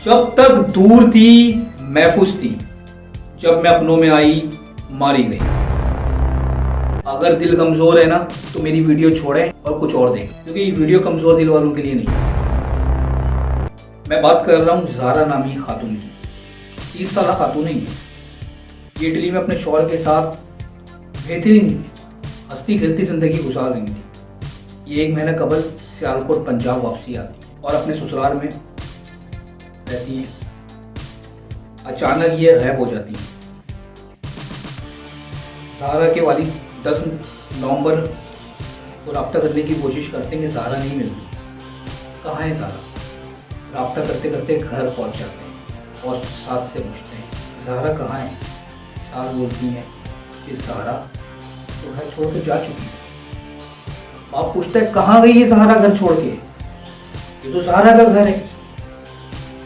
जब तक दूर थी महफूज थी, जब मैं अपनों में आई मारी गई। अगर दिल कमजोर है ना तो मेरी वीडियो छोड़ें और कुछ और देखें, क्योंकि ये वीडियो कमजोर दिल वालों के लिए नहीं है। मैं बात कर रहा हूँ ज़ारा नामी खातून की। 30 साल खातून है ये इटली में अपने शौहर के साथ बेहतरीन हंसती खेलती जिंदगी गुजार रही थी। ये 1 महीना कबल सियालकोट पंजाब वापसी आती है और अपने ससुराल में रहती है। अचानक ये गायब हो जाती है। ज़ारा के वालिद 10 नवंबर को रब्ता करने की कोशिश करते हैं कि ज़ारा नहीं मिल रही। कहाँ है ज़ारा? रब्ता करते करते घर पहुँच जाते हैं और सास से पूछते हैं ज़ारा कहाँ है। सास बोलती हैं कि ज़ारा तो घर छोड़ के जा चुकी है। बाप पूछता है कहाँ गई है ज़ारा घर छोड़ के? ये तो ज़ारा का घर है,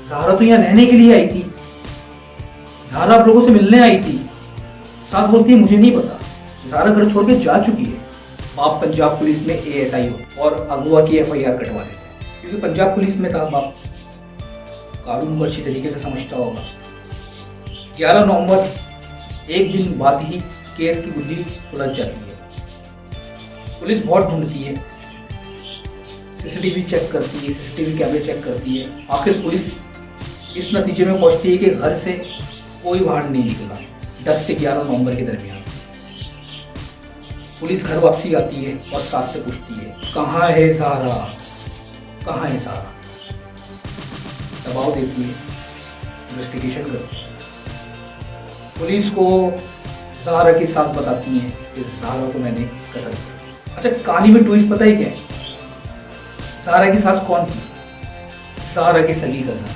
ज़ारा तो यहाँ रहने के लिए आई थी, ज़ारा आप लोगों से मिलने आई थी। सास बोलती है मुझे नहीं पता, ज़ारा घर छोड़ के जा चुकी है। बाप पंजाब पुलिस में ASI हो और अगवा की FIR कटवा देते हैं, क्योंकि पंजाब पुलिस में था। बाप कानून को अच्छी तरीके से समझता होगा। 11 नवंबर, एक दिन बाद ही केस की गुत्थी सुलझ जाती है। पुलिस बहुत ढूंढती है, CCTV चेक करती है, CCTV कैमरे चेक करती है। आखिर पुलिस इस नतीजे में पहुंचती है कि घर से कोई बाहर नहीं निकला 10 से 11 नवंबर के दरमियान। पुलिस घर वापसी आती है और सास से पूछती है कहाँ है ज़ारा, कहाँ है ज़ारा। दबाव देती है, इन्वेस्टिगेशन करती है। पुलिस को ज़ारा की सास बताती है कि ज़ारा को मैंने कत्ल किया। अच्छा, कहानी में ट्विस्ट पता ही क्या है? ज़ारा की सास कौन थी? ज़ारा की सगी कज़न।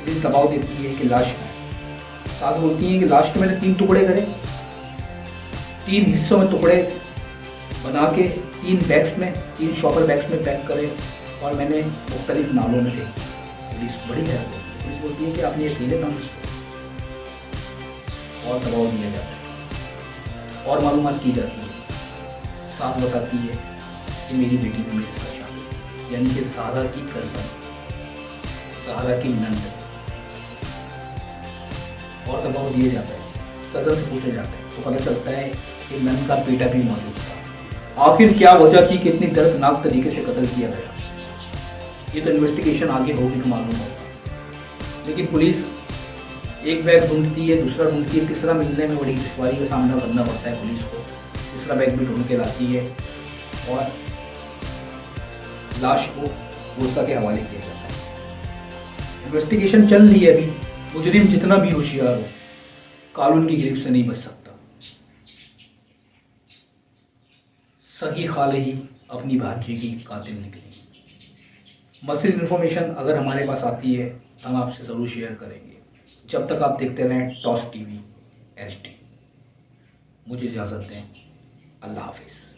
पुलिस दबाव देती है कि लाश है। सास बोलती है कि लाश के मैंने 3 टुकड़े करे, 3 हिस्सों में टुकड़े बना के 3 बैग्स में, 3 शॉपर बैग्स में पैक करे और मैंने मुख्तलिफ नालों में फेंकी। पुलिस बड़ी है, पुलिस बोलती है कि आपने ये अकेले काम और दबाव दिया जाता है और मालूमात की जाती है। सास बताती है कि मेरी बेटी ने मेरे साथ शादी, यानी कि ज़ारा की कज़न, ज़ारा की नंद, और दबाव दिया जाता है। कज़न से पूछा जाता है तो पता चलता है कि नंद का बेटा भी मौजूद था। आखिर क्या वजह थी कि इतनी दर्दनाक तरीके से कत्ल किया गया? ये तो इन्वेस्टिगेशन आगे होगी तो मालूम होगा। लेकिन पुलिस एक बैग ढूंढती है, दूसरा ढूंढती है, तीसरा मिलने में बड़ी दुश्वारी का सामना करना पड़ता है पुलिस को। तीसरा बैग भी ढूंढ के लाती है और लाश को पुलिस के हवाले किया जाता है। इन्वेस्टिगेशन चल रही है अभी। मुजरिम जितना भी होशियार हो, कानून की गिरफ्त से नहीं बच सकता। सगी खाले ही अपनी भांजी की कातिल निकली। मज़ीद इन्फॉर्मेशन अगर हमारे पास आती है हम आपसे ज़रूर शेयर करेंगे। जब तक आप देखते रहें टॉस TV HD। मुझे इजाज़त दें। अल्लाह हाफिज़।